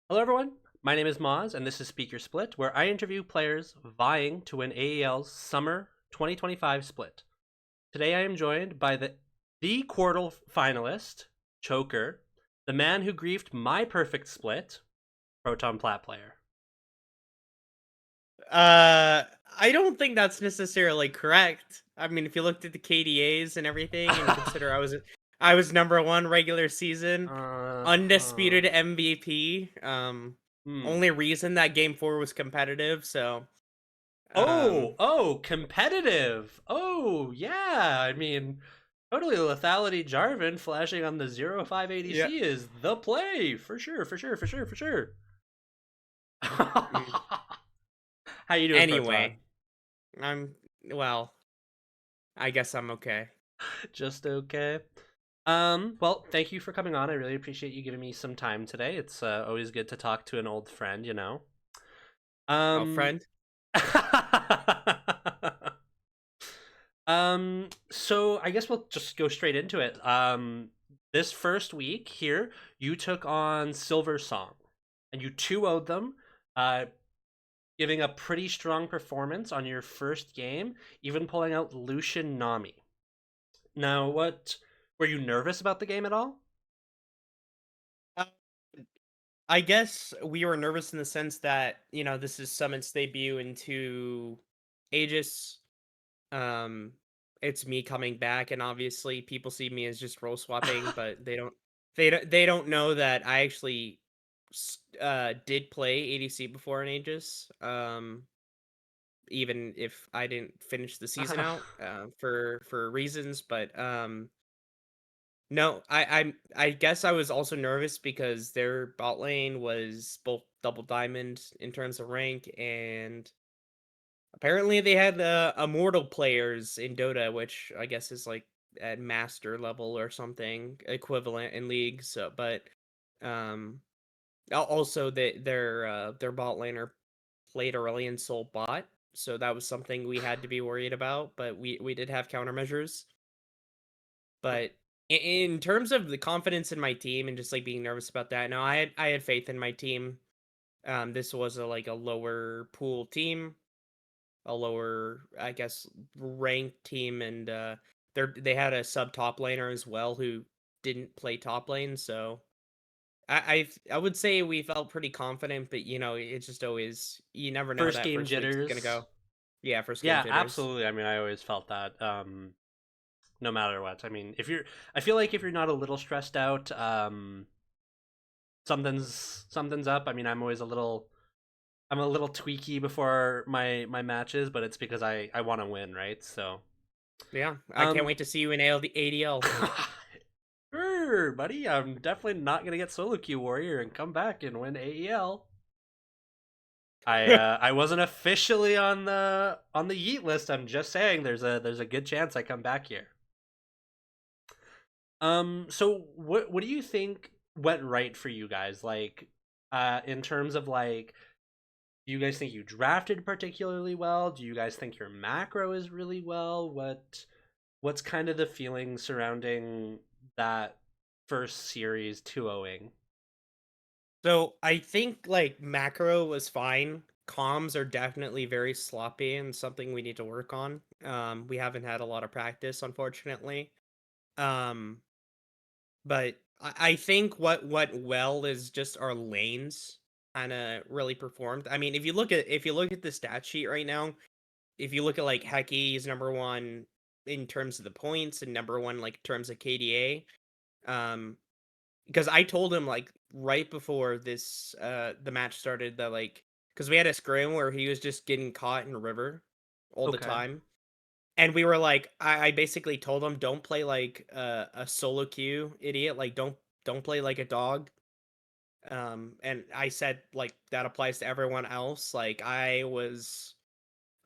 Hello, everyone. My name is Moz, and this is Speak Your Split, where I interview players vying to win AEL's Summer 2025 split. Today, I am joined by the quarter finalist, Choker, the man who griefed my perfect split, Proton Plat player. Uh, I don't think that's necessarily correct. I mean, if you looked at the KDAs and everything, and consider I was number one regular season, uh, uh, undisputed MVP. hmm. Only reason that game four was competitive. So, um, Competitive. Oh, yeah. I mean, totally lethality Jarvan flashing on the 05 yeah. ADC is the play for sure, for sure, for sure, for sure. mm. How you doing, Proton? Anyway, I'm well. I guess I'm okay. Just okay. Well, thank you for coming on. I really appreciate you giving me some time today. It's always good to talk to an old friend, you know. Oh, Um, friend. so I guess we'll just go straight into it. This first week here, you took on Silver Song, and you 2-0'd them, uh, giving a pretty strong performance on your first game, even pulling out Lucian Nami. Now, what were you nervous about the game at all? Uh, I guess we were nervous in the sense that this is Summit's debut into Aegis. Um, it's me coming back, and obviously people see me as just role swapping, but they don't know that I actually did play ADC before in Aegis. Even if I didn't finish the season out for reasons, but no, I guess I was also nervous because their bot lane was both double diamond in terms of rank, and apparently, they had immortal players in Dota, which I guess is like at master level or something equivalent in league. So, but um, also their bot laner played Aurelion Soul bot, so that was something we had to be worried about. But we did have countermeasures. But in terms of the confidence in my team and just like being nervous about that, no, I had faith in my team. This was like a lower pool team, a lower, I guess, ranked team, and they had a sub top laner as well who didn't play top lane. So I would say we felt pretty confident, but it's just always you never know how First that game first week's gonna jitters. go. Yeah, first game Yeah, jitters. absolutely. I mean, I always felt that. No matter what. I mean, I feel like if you're not a little stressed out, something's up. I mean, I'm a little tweaky before my matches, but it's because I want to win, right? So, Yeah, I can't um, wait to see you in ADL. sure, buddy. I'm definitely not gonna get solo queue warrior and come back and win AEL. I wasn't officially on the yeet list. I'm just saying there's a good chance I come back here. So what do you think went right for you guys? Like, in terms of like, do you guys think you drafted particularly well? Do you guys think your macro is really well? What's kind of the feeling surrounding that first series 2-0ing? So I think like macro was fine. Comms are definitely very sloppy and something we need to work on. We haven't had a lot of practice, unfortunately. Um, But I think what went well is just our lanes kinda really performed. I mean, if you look at the stat sheet right now, if you look at, like, Heki, he's number 1 in terms of the points and number 1, like, in terms of KDA. Because I told him, like, right before the match started that, like, because we had a scrim where he was just getting caught in river all the Okay. time. And we were like, I basically told him, "Don't play like a solo queue idiot. Like, don't play like a dog." And I said like that applies to everyone else. Like, I was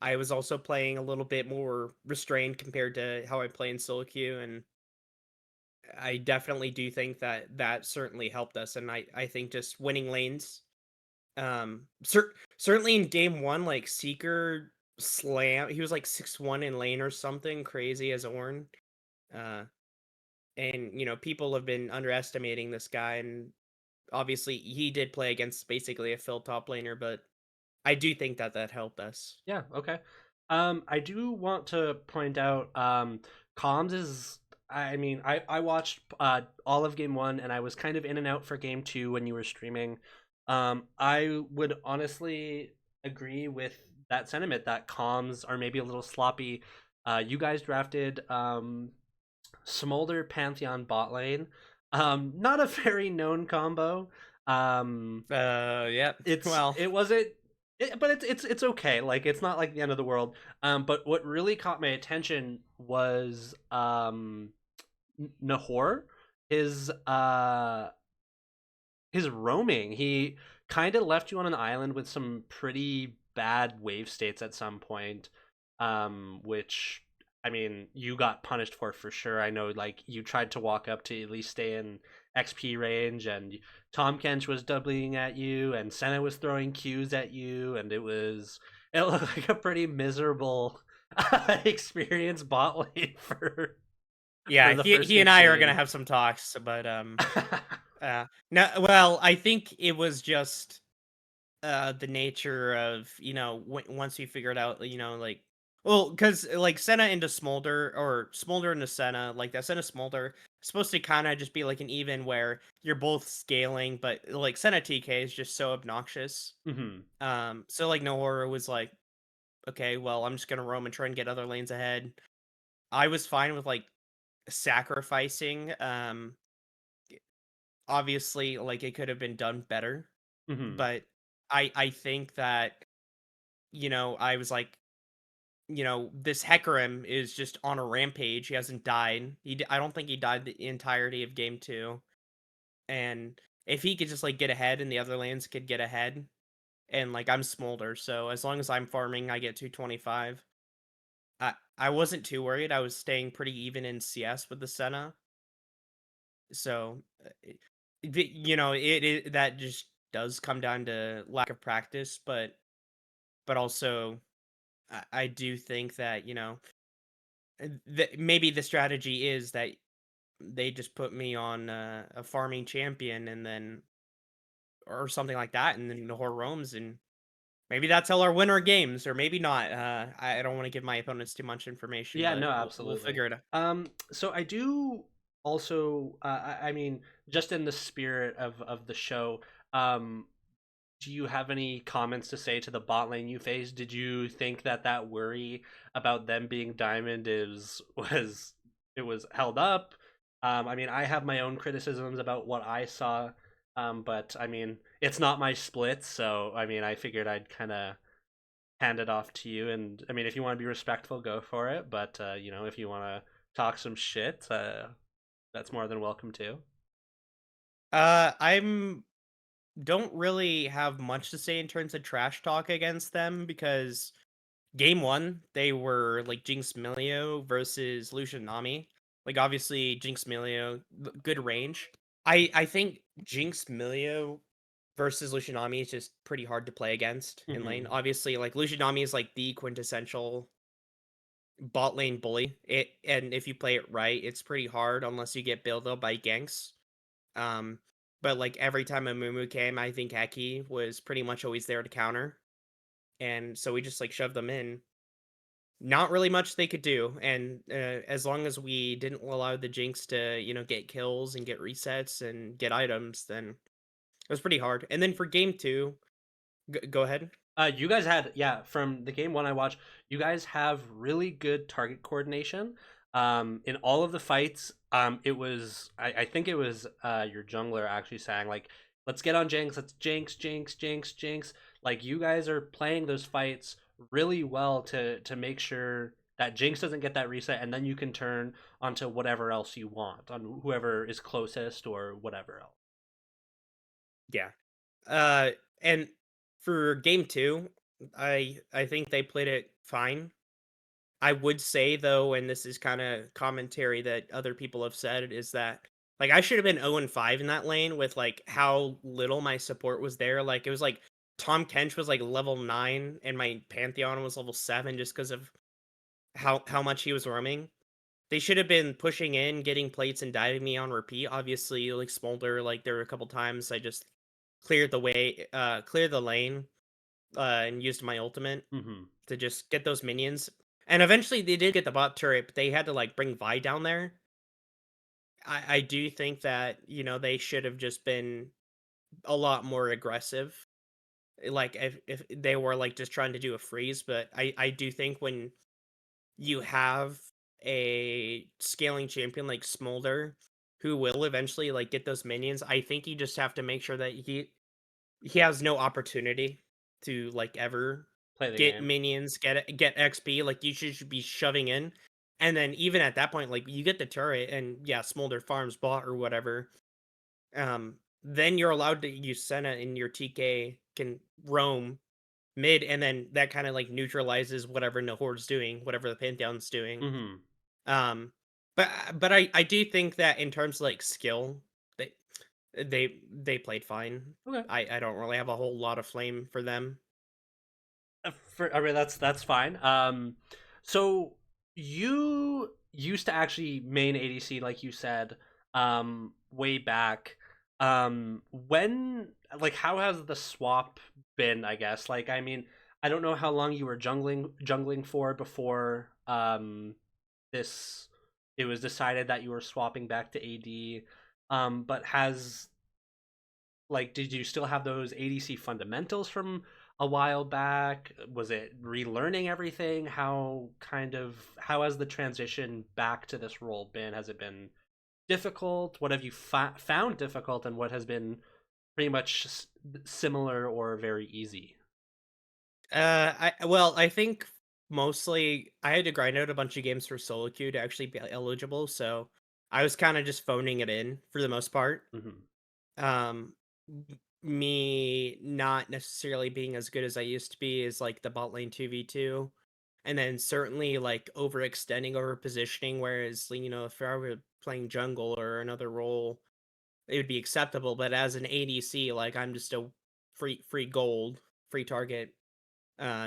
also playing a little bit more restrained compared to how I play in solo queue, and I definitely do think that that certainly helped us. And I think just winning lanes, certainly in game one, like Seeker slam, he was like 6-1 in lane or something crazy as Ornn. Uh, and people have been underestimating this guy, and obviously he did play against basically a fill top laner, but I do think that that helped us. Yeah, okay. I do want to point out comms is I mean, I watched all of game 1 and I was kind of in and out for game 2 when you were streaming. I would honestly agree with that sentiment that comms are maybe a little sloppy. You guys drafted Smolder Pantheon bot lane. Not a very known combo. Um, Yeah. it's Well, it wasn't but it's okay, like it's not like the end of the world. But what really caught my attention was Nahor, his his roaming. He kind of left you on an island with some pretty bad wave states at some point, which I mean you got punished for sure. I know, like you tried to walk up to at least stay in XP range, and Tom Kench was doubling at you, and Senna was throwing Qs at you, and it looked like a pretty miserable experience bot lane for yeah, the first he and I are gonna 15. have some talks, but no, well, I think it was just the nature of once you figured out like well because like Senna into Smolder or Smolder into Senna like that Senna Smolder is supposed to kind of just be like an even where you're both scaling but like Senna TK is just so obnoxious. Hmm. So like Nohora was like, okay, well I'm just gonna roam and try and get other lanes ahead. I was fine with like sacrificing. Obviously like it could have been done better, Hmm. but I think that I was like, this Hecarim is just on a rampage. He hasn't died. I don't think he died the entirety of game 2. And if he could just like get ahead and the other lanes could get ahead and like I'm Smolder, so as long as I'm farming I get 225. I wasn't too worried. I was staying pretty even in CS with the Senna. So that just does come down to lack of practice, but also I do think that, maybe the strategy is that they just put me on a farming champion and then or something like that, and then Nahor roams, and maybe that's how our winner games, or maybe not. I don't want to give my opponents too much information, Yeah, but no, we'll absolutely. figure it out. So I do also, I mean, just in the spirit of the show, um, do you have any comments to say to the bot lane you faced? Did you think that that worry about them being diamond is was it was held up? I mean, I have my own criticisms about what I saw, but I mean, it's not my split, so I mean, I figured I'd kind of hand it off to you. And I mean, if you want to be respectful, go for it. But if you want to talk some shit, that's more than welcome too. I'm don't really have much to say in terms of trash talk against them because game 1 they were like Jinx Milio versus Lucian Nami. Like obviously Jinx Milio good range. I think Jinx Milio versus Lucian Nami is just pretty hard to play against in lane. Hmm. Obviously, like Lucian Nami is like the quintessential bot lane bully. And if you play it right, it's pretty hard unless you get built up by ganks. Um, but like every time a Mumu came, I think Heki was pretty much always there to counter. And so we just like shoved them in. Not really much they could do, and as long as we didn't allow the Jinx to, get kills and get resets and get items, then it was pretty hard. And then for game 2, go ahead. You guys had, yeah, from the game 1 I watched, you guys have really good target coordination. In all of the fights, it was I think it was your jungler actually saying like, "Let's get on Jinx, let's Jinx, Jinx, Jinx, Jinx." Like you guys are playing those fights really well to make sure that Jinx doesn't get that reset, and then you can turn onto whatever else you want on whoever is closest or whatever else. Yeah. Uh, and for game 2, I think they played it fine. I would say though, and this is kind of commentary that other people have said, is that like I should have been 0 and 5 in that lane with like how little my support was there. Like it was like Tom Kench was like level 9 and my Pantheon was level 7 just because of how much he was roaming. They should have been pushing in, getting plates, and diving me on repeat. Obviously, like Smolder, like there were a couple times I just cleared the way, cleared the lane, and used my ultimate Hmm. to just get those minions. And eventually they did get the bot turret, but they had to like bring Vi down there. I do think that, they should have just been a lot more aggressive. Like if they were like just trying to do a freeze, but I do think when you have a scaling champion like Smolder who will eventually like get those minions, I think you just have to make sure that he has no opportunity to like ever Play the get game. minions, get XP. Like you should be shoving in. And then even at that point, like you get the turret and yeah, Smolder farms bot or whatever. Then you're allowed to use Senna and your TK can roam mid, and then that kind of like neutralizes whatever Nahore's doing, whatever the Pantheon's doing. Hmm. Um, but I do think that in terms of like skill, they they played fine. Okay. I don't really have a whole lot of flame for them. I mean, that's fine. So you used to actually main ADC, like you said, way back. When, like, how has the swap been? I guess, like, I mean, I don't know how long you were jungling for before this it was decided that you were swapping back to AD. But has like, did you still have those ADC fundamentals from a while back? Was it relearning everything? How has the transition back to this role been? Has it been difficult? What have you found difficult, and what has been pretty much similar or very easy? I think mostly I had to grind out a bunch of games for solo queue to actually be eligible, so I was kind of just phoning it in for the most part. Hmm. Um, Me not necessarily being as good as I used to be is like the bot lane 2v2. And then certainly like overextending over positioning, whereas if I were playing jungle or another role, it would be acceptable. But as an ADC, like I'm just a free gold, free target,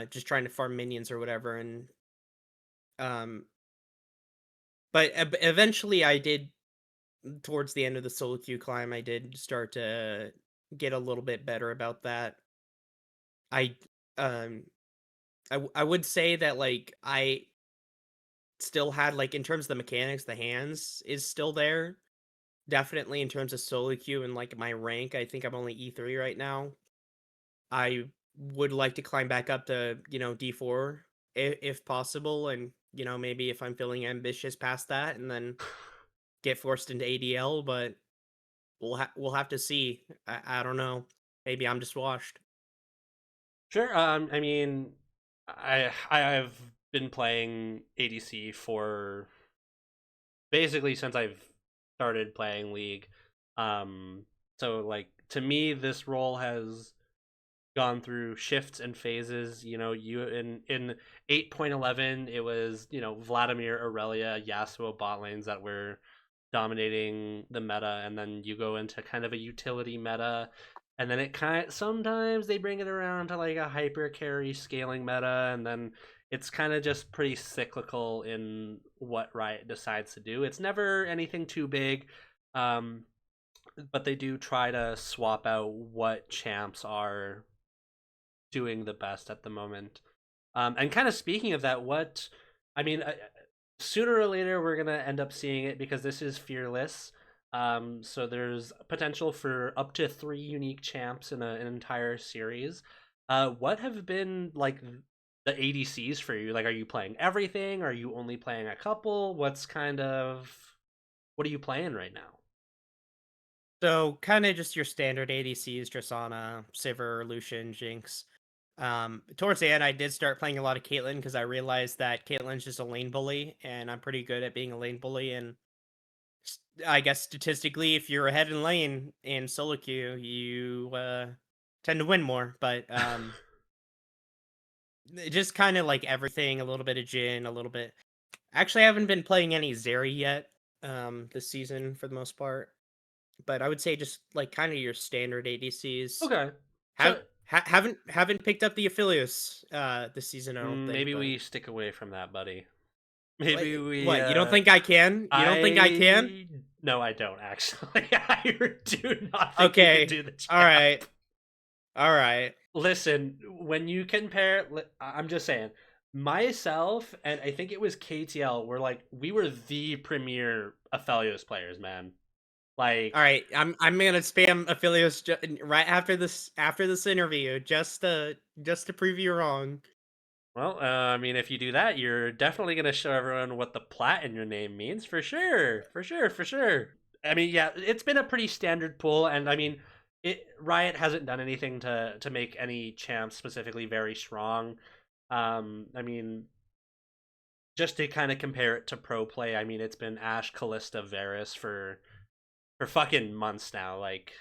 just trying to farm minions or whatever. And um but eventually I did towards the end of the solo queue climb, I did start to get a little bit better about that. I um I would say that like I still had like in terms of the mechanics, the hands is still there. Definitely in terms of solo queue and like my rank, I think I'm only E3 right now. I would like to climb back up to, D4 if possible, and maybe if I'm feeling ambitious past that and then get forced into ADL, but we'll have to see. I don't know. Maybe I'm just washed. Sure. I mean, I've been playing ADC for basically since I've started playing League. So like to me, this role has gone through shifts and phases. You know, you in 8.11, it was Vladimir, Aurelia, Yasuo bot lanes that were dominating the meta, and then you go into kind of a utility meta, and then it kind of, sometimes they bring it around to like a hyper carry scaling meta, and then it's kind of just pretty cyclical in what Riot decides to do. It's never anything too big. Um, but they do try to swap out what champs are doing the best at the moment. And kind of speaking of that, I mean, sooner or later we're gonna end up seeing it because this is fearless. So there's potential for up to 3 unique champs in an entire series. What have been like the ADCs for you? Like, are you playing everything? Are you only playing a couple? What are you playing right now? So kind of just your standard ADCs, Tristana, Sivir, Lucian, Jinx. Towards the end, I did start playing a lot of Caitlyn because I realized that Caitlyn's just a lane bully, and I'm pretty good at being a lane bully. And I guess statistically, if you're ahead in lane in solo queue, you tend to win more. But just kind of like everything, a little bit of Jhin, a little bit. Actually, I haven't been playing any Zeri yet this season for the most part. But I would say just like kind of your standard ADCs. Okay, so Haven't picked up the Aphelios this season, I don't think, maybe but we stick away from that, buddy. Maybe we What? You don't think I can? You don't think I can? I no, I don't actually. I do not think you can Okay. do the All champ. right. All right. Listen, when you compare, I'm just saying, myself and I think it was KTL were like we were the premier Aphelios players, man. All Like, right. I'm gonna spam affiliates right after this interview just to prove you wrong. well, I mean, if you do that, you're definitely gonna show everyone what the plat in your name means, for sure, for sure, for sure. I mean, yeah, it's been a pretty standard pool, and I mean, Riot hasn't done anything to make any champs specifically very strong. I mean, just to kind of compare it to pro play, I mean, it's been Ashe, Callista, Varus for fucking months now. Like,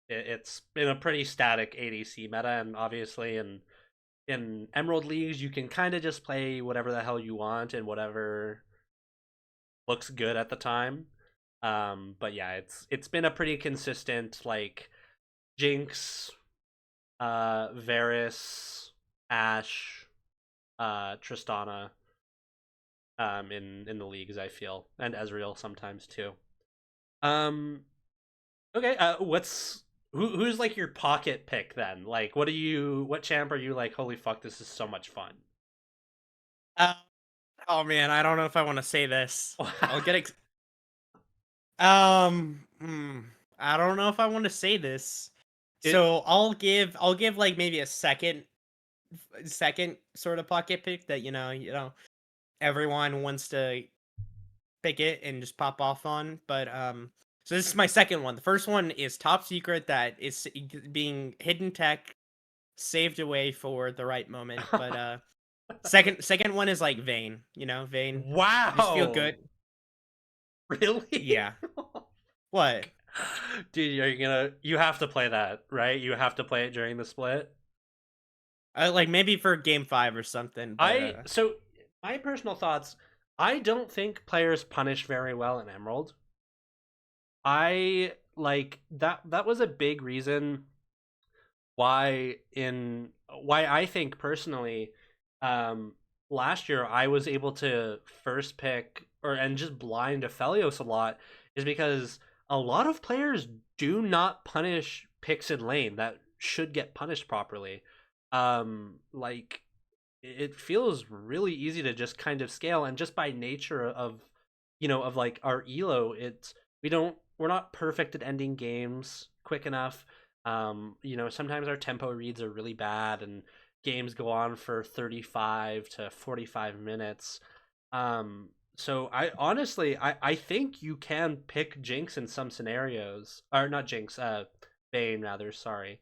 it's been a pretty static ADC meta, and obviously in Emerald leagues, you can kind of just play whatever the hell you want and whatever looks good at the time. But yeah, it's been a pretty consistent like Jinx, Varus, Ashe, Tristana, in the leagues. I feel, and Ezreal sometimes too. Um, okay, who's like your pocket pick then? Like, what champ are you like? Holy fuck, this is so much fun. Uh, oh man, I don't know if I want to say this. I'll get I don't know if I want to say this. it So I'll give like maybe a second sort of pocket pick that everyone wants to pick it and just pop off on. But so this is my second one. The first one is top secret that is being hidden tech saved away for the right moment. But second one is like Vayne. Vayne. I just feel wow. good. Really? Yeah. What? Dude, you have to play that, right? You have to play it during the split. Like maybe for game 5 or something. But So my personal thoughts, I don't think players punish very well in Emerald. I like that was a big reason why I think personally um last year I was able to first pick or and just blind Aphelios a lot is because a lot of players do not punish picks in lane that should get punished properly. Like it feels really easy to just kind of scale, and just by nature of of like our elo, we're not perfect at ending games quick enough. Sometimes our tempo reads are really bad and games go on for 35 to 45 minutes. So I honestly I think you can pick Jinx in some scenarios, or not Jinx, Bane rather, sorry.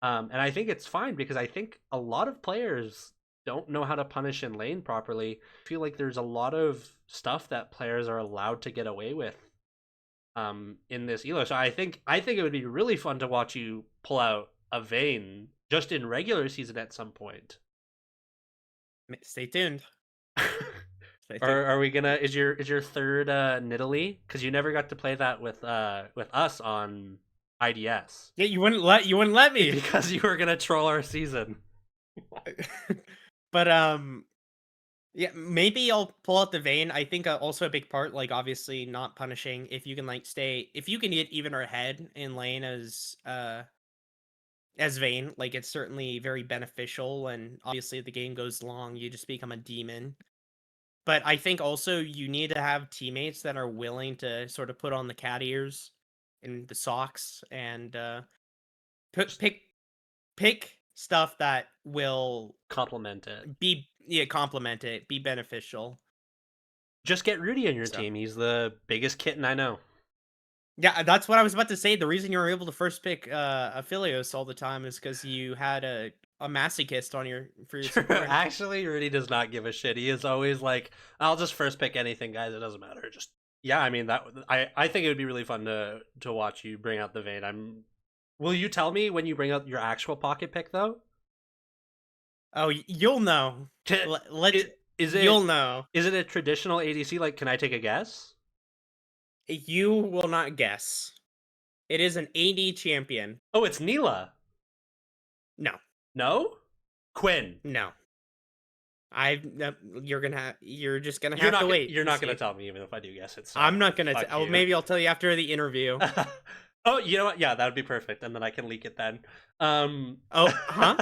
And I think it's fine because I think a lot of players don't know how to punish in lane properly. I feel like there's a lot of stuff that players are allowed to get away with in this elo. So I think it would be really fun to watch you pull out a Vayne just in regular season at some point. stay tuned. Stay tuned. Or are we gonna is your third Nidalee? Because you never got to play that with us on IDS. Yeah, you wouldn't let me. Because you were gonna troll our season. But yeah, maybe I'll pull out the Vayne. I think also a big part, like obviously not punishing. If you can if you can get even or ahead in lane as Vayne, like it's certainly very beneficial. And obviously, if the game goes long, you just become a demon. But I think also you need to have teammates that are willing to sort of put on the cat ears and the socks and put Just pick stuff that will compliment it. complement it, be beneficial. Just get Rudy on your So team. He's the biggest kitten I know. yeah, that's what I was about to say. The reason you were able to first pick Aphelios all the time is because you had a masochist on your support. Actually, Rudy does not give a shit. He is always like, "I'll just first pick anything, guys. It doesn't matter." Just yeah. I mean that. I think it would be really fun to watch you bring out the Vayne. Will you tell me when you bring out your actual pocket pick though? Oh, you'll know. Let's Is you'll it know. is it a traditional ADC? Like, can I take a guess? You will not guess. It is an AD champion. Oh, it's Neela. No, No, Quinn. no. you're just gonna have to wait You're and not gonna see. tell me even if I do guess it. I'm So not gonna. fuck Oh, you. maybe I'll tell you after the interview. Oh, you know what? Yeah, that would be perfect, and then I can leak it then. Um, Oh, huh?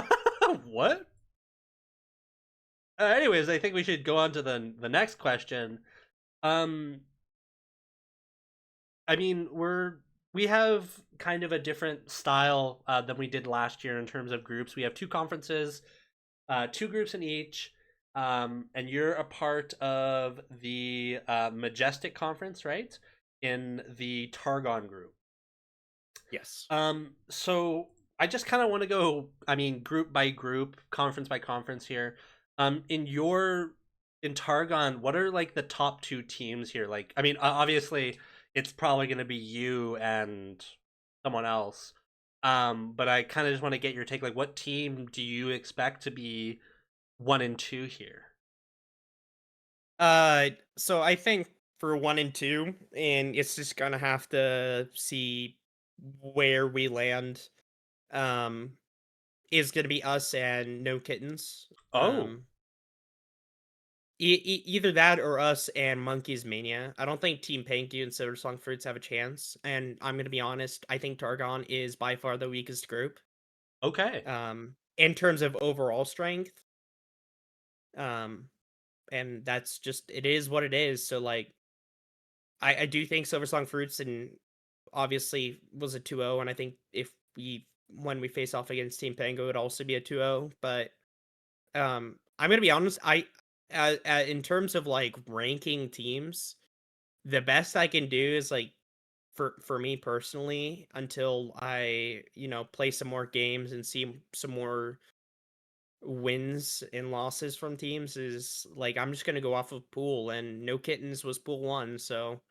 what? Anyways, I think we should go on to the next question. Um, I mean, we have kind of a different style than we did last year in terms of groups. We have two conferences, two groups in each, and you're a part of the Majestic Conference, right? In the Targon group. Yes. So I just kind of want to go, I mean, group by group, conference by conference here. In your in Targon, what are like the top two teams here? Like, I mean, obviously, it's probably going to be you and someone else. But I kind of just want to get your take. Like, what team do you expect to be one and two here? So I think for 1 and 2, and it's just gonna have to see where we land. Um, is gonna be us and No Kittens. Oh, Either that or us and Monkeys Mania. I don't think Team Panky and Silver Song Fruits have a chance. And I'm gonna be honest, I think Targon is by far the weakest group. okay. In terms of overall strength. Um, and that's just it is what it is. So like I do think Silver Song Fruits and obviously was a 2-0, and I think if we when we face off against Team Pango, it would also be a 2-0. But I'm gonna be honest, in terms of like ranking teams, the best I can do is like for me personally until I play some more games and see some more wins and losses from teams is like I'm just gonna go off of pool, and No Kittens was pool one, so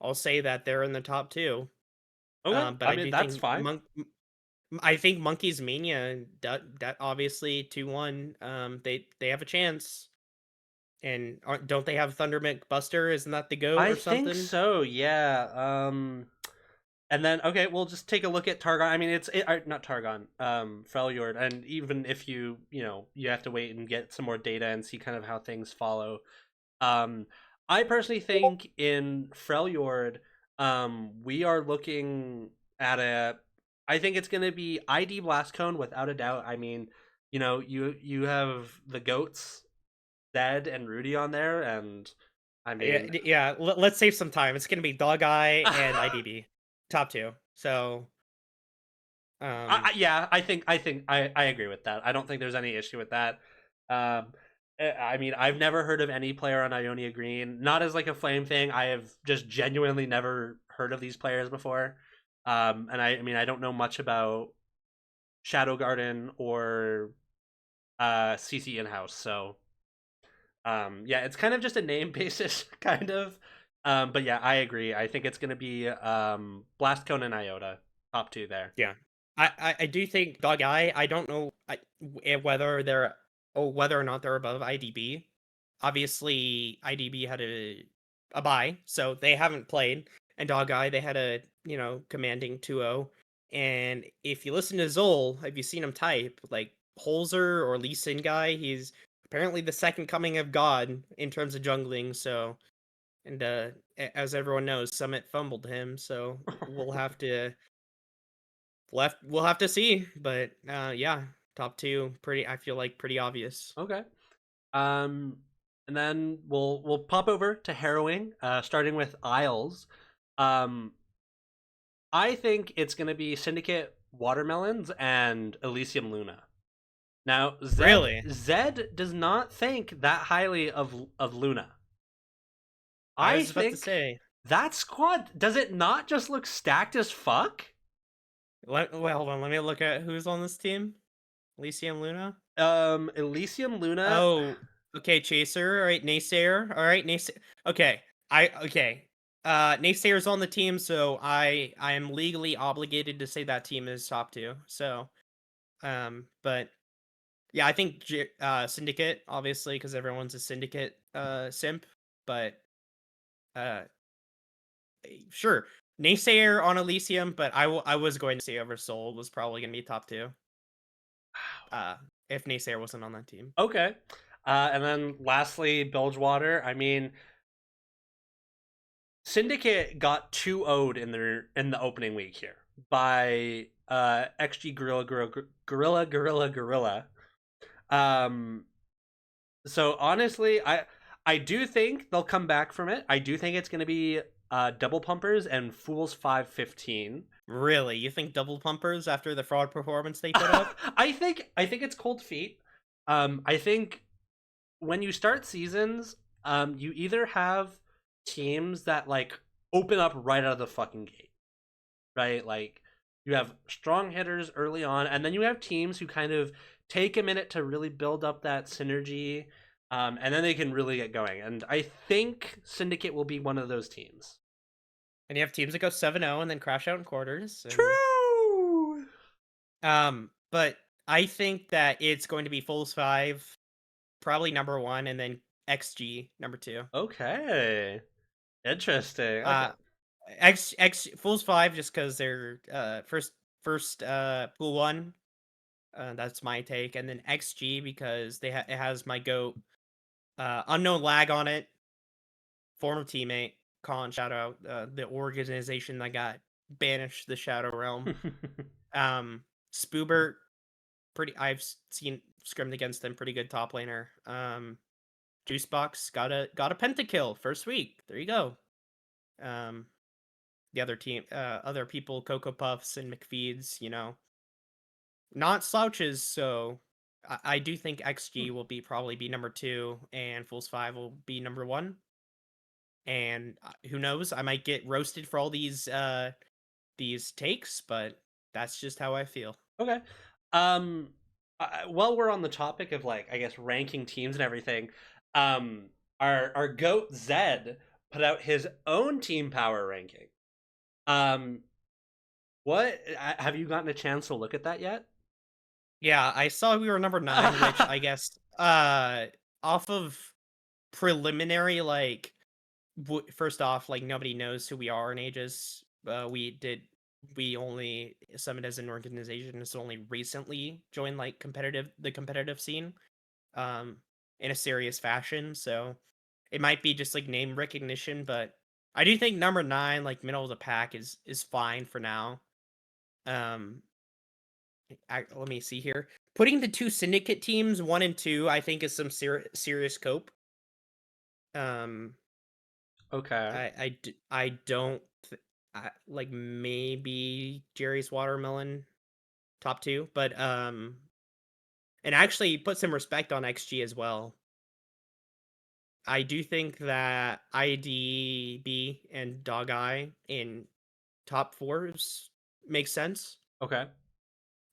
I'll say that they're in the top two. Okay. But I I mean, do that's think fine. I think Monkeys Mania that obviously 2-1. They have a chance, and don't they have Thunder McBuster? Isn't that the goat I or think something? so. Yeah. And then okay, we'll just take a look at Targon. I mean, not Targon, Freljord, and even if you have to wait and get some more data and see kind of how things follow. Um, I personally think in Freljord, we are looking at a. I think it's going to be ID Blastcone without a doubt. I mean, you have the goats, Zed and Rudy on there, and I Yeah, mean, yeah. Let's save some time. It's gonna be Dog Eye and IDB, top two. So, um, yeah, I agree with that. I don't think there's any issue with that. Um, I mean, I've never heard of any player on Ionia Green. Not as like a flame thing. I have just genuinely never heard of these players before. And I mean, I don't know much about Shadow Garden or CC in house. So, yeah, it's kind of just a name basis, kind of. But yeah, I agree. I think it's going to be Blastcone and Iota, top two there. yeah, I do think Dog Eye. I don't know whether they're whether or not they're above IDB. Obviously, IDB had a bye, so they haven't played. And Dog Eye, they had a commanding 2-0. And if you listen to Zol, have you seen him type like Holzer or Lee Sin guy? He's apparently the second coming of God in terms of jungling. So, and as everyone knows, Summit fumbled him. So we'll have to see. But yeah, top two, pretty. I feel like pretty obvious. Okay. Um, and then we'll pop over to harrowing, starting with Isles. Um, I think it's gonna be Syndicate Watermelons and Elysium Luna. Now, Really, Zed does not think that highly of Luna. I I was about to think say. that squad does it not just look stacked as fuck? Well, hold on. Let me look at who's on this team. Elysium Luna. Elysium Luna. Oh, okay. Chaser. All right. Naysayer. All right. Naysayer. Okay. Okay. Naysayer's on the team, so I am legally obligated to say that team is top two. So, but yeah, I think Syndicate, obviously, because everyone's a Syndicate simp. But uh, sure, Naysayer on Elysium, but I was going to say over Soul was probably gonna be top two. Uh, if Naysayer wasn't on that team. Okay. And then lastly, Bilgewater. I mean, Syndicate got 2-0'd in the opening week here by XG Gorilla. Um, so honestly, I do think they'll come back from it. I do think it's going to be double pumpers and Fools 515. Really? You think double pumpers after the fraud performance they put up? I think it's cold feet. I think when you start seasons, you either have teams that like open up right out of the fucking gate, right? Like you have strong hitters early on, and then you have teams who kind of take a minute to really build up that synergy, and then they can really get going. And I think Syndicate will be one of those teams. And you have teams that go 7-0 and then crash out in quarters. And True. but I think that it's going to be Fools 5, probably number 1, and then XG number 2. Okay. Interesting. Okay. Uh, X Fools 5 just because they're first pool 1. That's my take, and then XG because it has my goat unknown lag on it, former teammate. Colin, shout out the organization that got banished the Shadow Realm. Um, Spoobert, seen scrimmed against them, pretty good top laner. Juicebox got a pentakill first week. There you go. Um, the other people, Cocoa Puffs and McFeeds, not slouches. So I do think XG will probably be number 2, and Fools 5 will be number 1. And who knows? I might get roasted for all these takes, but that's just how I feel. Okay. Um, while we're on the topic of like, I guess ranking teams and everything, our goat Zed put out his own team power ranking. Um, what have you gotten a chance to look at that yet? Yeah, I saw we were number 9, which I guess off of preliminary, like first off, like nobody knows who we are in Aegis. We only Summit as an organization has only recently joined like the competitive scene um in a serious fashion. So it might be just like name recognition, but I do think number 9, like middle of the pack, is fine for now. Um Let me see here. Putting the two syndicate teams 1 and 2, I think is some serious cope. Um Okay. I don't like maybe Jerry's watermelon top 2, but and actually put some respect on XG as well. I do think that IDB and Dog Eye in top 4s makes sense. Okay.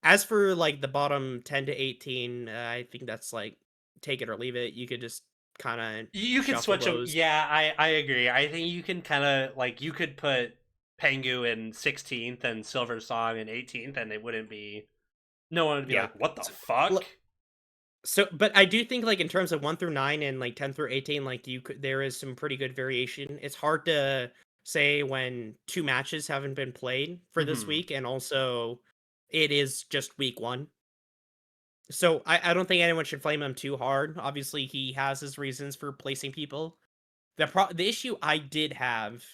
As for like the bottom 10 to 18, I think that's like take it or leave it. You could just kind of You could shuffle switch them. those. Yeah, I agree. I think you can kind of like you could put Pengu in 16th and Silver Song in 18th, and it wouldn't be no one would be Yeah. like, "What the So, fuck?" but I do think like in terms of 1 through 9 and like 10 through 18, like there is some pretty good variation. It's hard to say when 2 matches haven't been played for this Hmm. week, and also it is just week 1. So I don't think anyone should flame him too hard. Obviously, he has his reasons for placing people. The issue I did have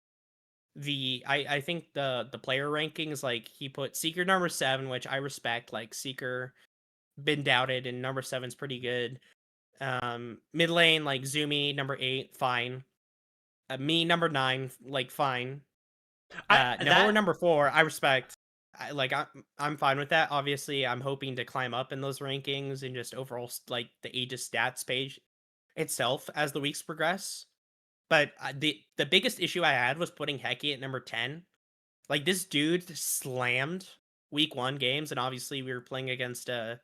I think the player rankings, like he put Seeker number 7, which I respect. Like Seeker been doubted, and number 7's pretty good. Mid lane, like Zumi number 8, fine. Me number 9, like fine. I Nahor that number 4, I respect. I'm fine with that. Obviously, I'm hoping to climb up in those rankings and just overall like the Aegis stats page itself as the weeks progress. But the biggest issue I had was putting Heki at number 10. Like this dude slammed week 1 games, and obviously we were playing against a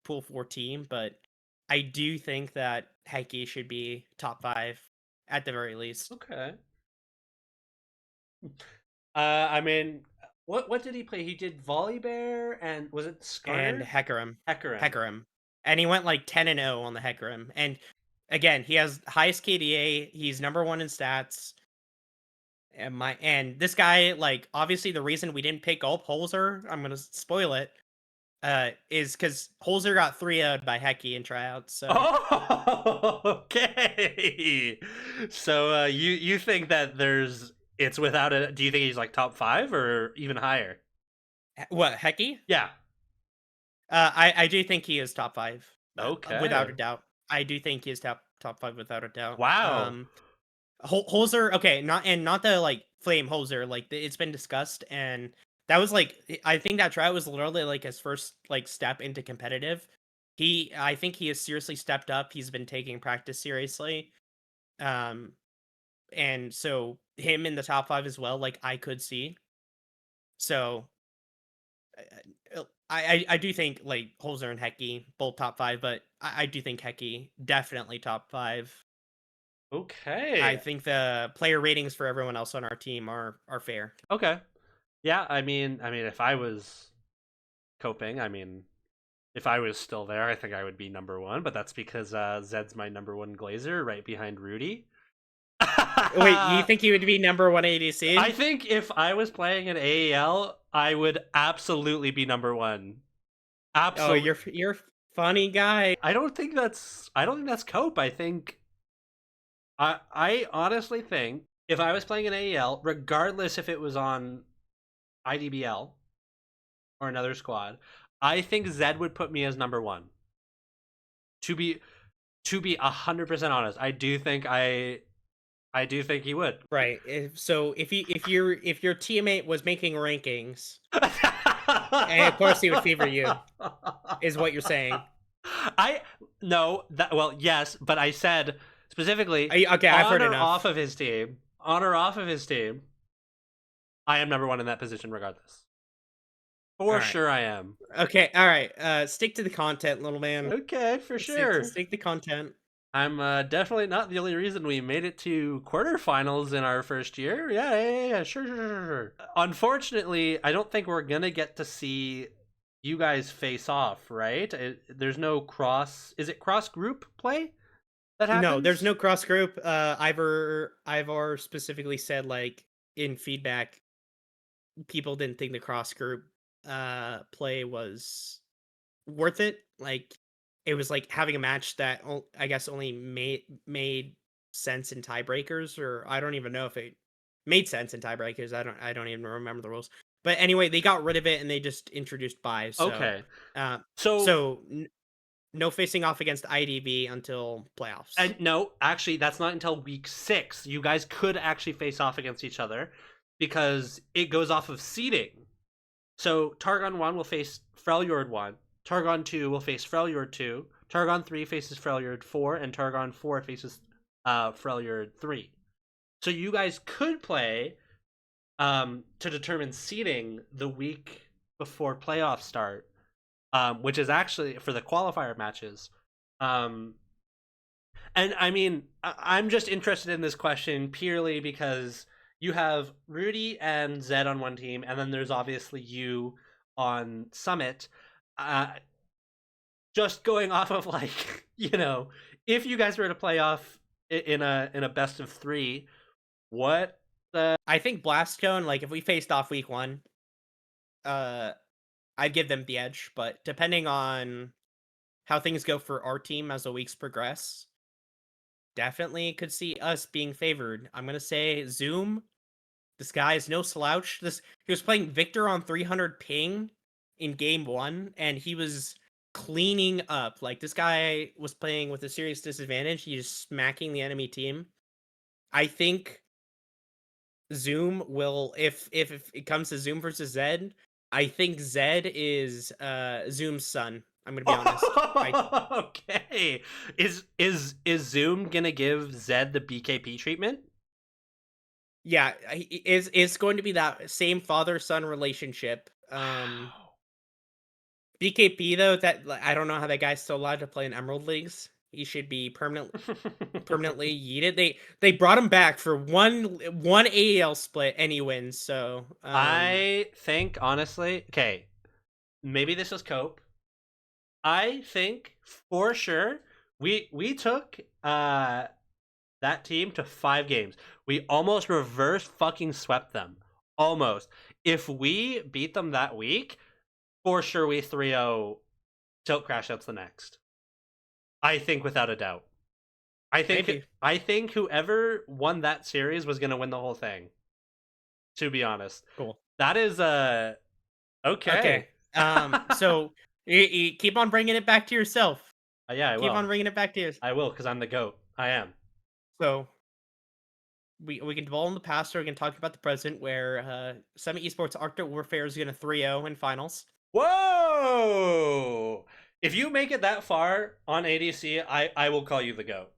pool 4 team, but I do think that Heki should be top 5 at the very least. okay. I mean, what did he play? He did Volibear and was it And Skarner? Hecarim. Hecarim. Hecarim. And he went like 10-0 on the Hecarim. And again, he has highest KDA, he's number 1 in stats. And this guy, like, obviously the reason we didn't pick up Holzer, I'm gonna spoil it. is because Holzer got 3-0'd by Hecky in tryouts. So Oh, okay. So you think that it's without a? Do you think he's like top 5 or even higher? What, Hecky? Yeah. I do think he is top 5, without Okay. a doubt. I do think he is top 5 without a doubt. Wow. Holzer, okay, not the like flame Holzer, like it's been discussed, and that was like I think that try was literally like his first like step into competitive. I think he has seriously stepped up. He's been taking practice seriously. Um, and so him in the top 5 as well, like I could see. So I do think like Holzer and Hecky both top 5, but I do think Hecky definitely top 5. I Okay. think the player ratings for everyone else on our team are fair. Okay. Yeah, I mean if I was coping, if I was still there, I think I would be number 1, but that's because Zed's my number 1 glazer right behind Rudy. Wait, you I think you would be number 1 ADC? think if I was playing an AEL, I would absolutely be number 1. Oh, Absolutely. you're funny guy. I don't think that's cope. I honestly think if I was playing an AEL, regardless if it was on IDBL or another squad, I think Zed would put me as number 1. To be 100% honest, I do think he would. Right. If your teammate was making rankings, and of course he would favor you, is what you're saying. I no that well yes, but I said specifically Okay, I've on heard or off enough. of his team, on or off of his team, I am number 1 in that position regardless. All For right. sure, I am. Okay, all right. Stick to the content, little man. Okay, for Stick sure. stick to content. I'm definitely not the only reason we made it to quarterfinals in our first year. Yeah, sure. Unfortunately, I don't think we're gonna get to see you guys face off, right? There's no cross. Is it cross group play that No, there's happens? no cross group. Ivor specifically said like in feedback, people didn't think the cross group play was worth it. Like it was like having a match that I guess only made sense in tiebreakers, or I don't even know if it made sense in tiebreakers. I don't even remember the rules. But anyway, they got rid of it and they just introduced buys. So Okay, uh so so no facing off against IDV until playoffs. and no, actually, that's not until week 6. You guys could actually face off against each other because it goes off of seeding. So Targon 1 will face Freljord 1. Targon 2 will face Freljord 2. Targon 3 faces Freljord 4. And Targon 4 faces Freljord 3. So you guys could play to determine seeding the week before playoffs start, which is actually for the qualifier matches. Um, and I mean, I'm just interested in this question purely because you have Rudy and Zed on one team, and then there's obviously you on Summit. Uh, just going off of like, if you guys were to play off in a best of 3, what the I think Blastcone, like if we faced off week 1, uh I'd give them the edge, but depending on how things go for our team as the weeks progress, definitely could see us being favored. I'm gonna say Zoom. This guy is no slouch. This He was playing Victor on 300 ping in game 1, and he was cleaning up. Like this guy was playing with a serious disadvantage. He's smacking the enemy team. I think Zoom will, if it comes to Zoom versus Zed, I think Zed is Zoom's son. I'm gonna be honest. Okay. Is Zoom gonna give Zed the BKP treatment? Yeah, is going to be that same father son relationship. Wow. BKP though, that like, I don't know how that guy's still allowed to play in Emerald leagues. He should be permanently yeeted. They brought him back for one AEL split and he wins. So I think honestly, okay, maybe this is cope. I think for sure we took that team to 5 games. We almost reverse fucking swept them. Almost. If we beat them that week, for sure we 3-0 Tilt Crash Out's the next. I think without a doubt. Maybe. I think whoever won that series was gonna win the whole thing. To be honest, Cool. that is okay. Okay. So you keep on bringing it back to yourself. Yeah, I Keep will. on bringing it back to yourself. I will because I'm the goat. I am. So we can dwell on the past, or we can talk about the present, where Summit Esports Arctic Warfare is going to 3-0 in finals. Whoa! If you make it that far on ADC, I will call you the goat.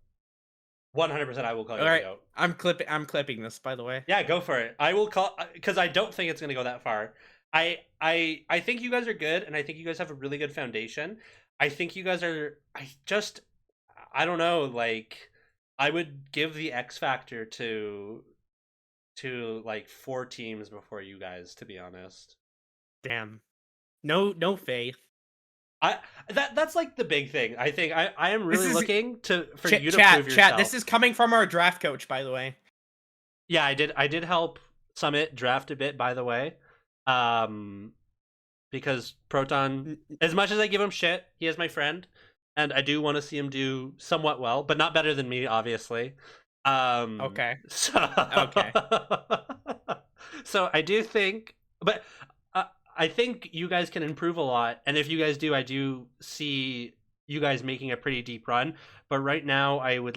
100%, I will call All you the right, goat. I'm clipping this, by the way. Yeah, go for it. I will call because I don't think it's gonna go that far. I think you guys are good, and I think you guys have a really good foundation. I think you guys are. I don't know. Like, I would give the X factor to like 4 teams before you guys, to be honest. Damn. No faith. I that's like the big thing. I think I am really This is looking for you to prove chat. This yourself. is coming from our draft coach, by the way. Yeah, I did help Summit draft a bit, by the way. Because Proton, as much as I give him shit, he is my friend, and I do want to see him do somewhat well, but not better than me, obviously. Okay. So Okay. so I do think, but I think you guys can improve a lot, and if you guys do, I do see you guys making a pretty deep run. But right now, I would,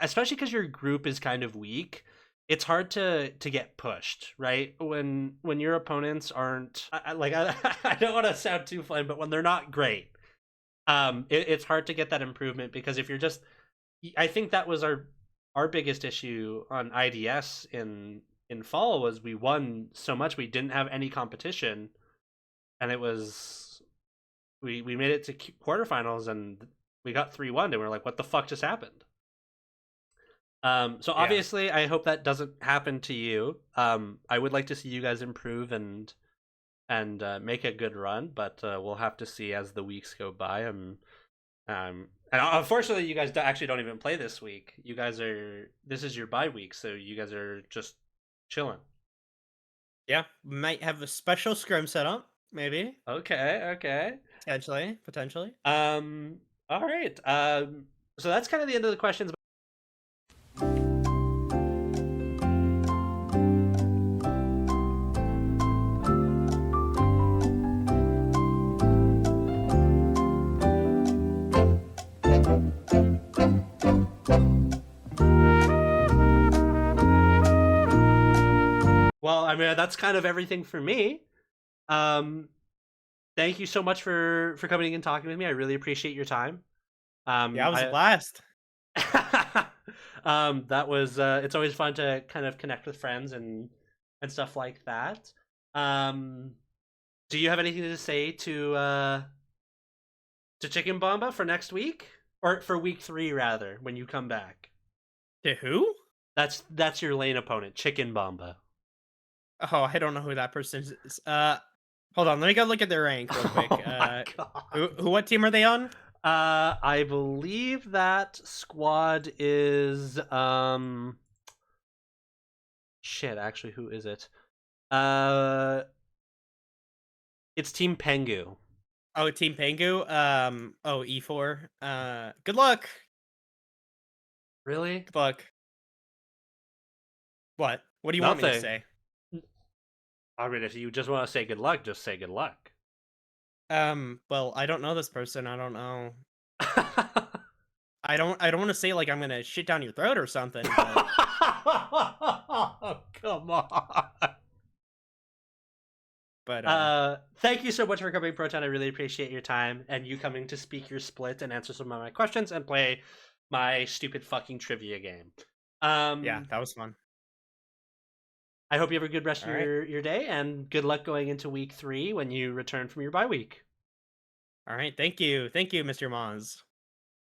especially because your group is kind of weak, it's hard to get pushed, right? When your opponents aren't I don't want to sound too fun, but when they're not great, it's hard to get that improvement because if you're just, I think that was our biggest issue on IDS in fall was we won so much we didn't have any competition, and it was we made it to quarterfinals and we got 3-1 and we're like, what the fuck just happened? So Yeah. obviously, I hope that doesn't happen to you. I would like to see you guys improve and make a good run, but we'll have to see as the weeks go by. And unfortunately, you guys actually don't even play this week. You guys are this is your bye week, so you guys are just chilling. Yeah, might have a special scrim set up, maybe. Okay. Potentially. All right. So that's kind of the end of the questions. Well, I mean, that's kind of everything for me. Thank you so much for coming and talking with me. I really appreciate your time. Yeah, it was a blast. That was it's always fun to kind of connect with friends and stuff like that. Do you have anything to say to Chicken Bomba for next week, or for week 3 rather, when you come back? To who? That's your lane opponent, Chicken Bomba. Oh, I don't know who that person is. Hold on, let me go look at their rank real quick. Oh my God. What team are they on? I believe that squad is shit, actually, who is it? It's Team Pengu. Oh, Team Pengu. Oh, E4. Good luck. Really? Good luck. What? What do you want me to Nothing. say? I mean, if you just want to say good luck, just say good luck. Well, I don't know this person. I don't know. I don't want to say like I'm gonna shit down your throat or something. But... Come on. But thank you so much for coming, Proton. I really appreciate your time and you coming to speak your split and answer some of my questions and play my stupid fucking trivia game. yeah, that was fun. I hope you have a good rest of All right. your day, and good luck going into week 3 when you return from your bye week. All right. Thank you, Mr. Maz.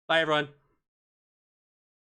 Bye, everyone.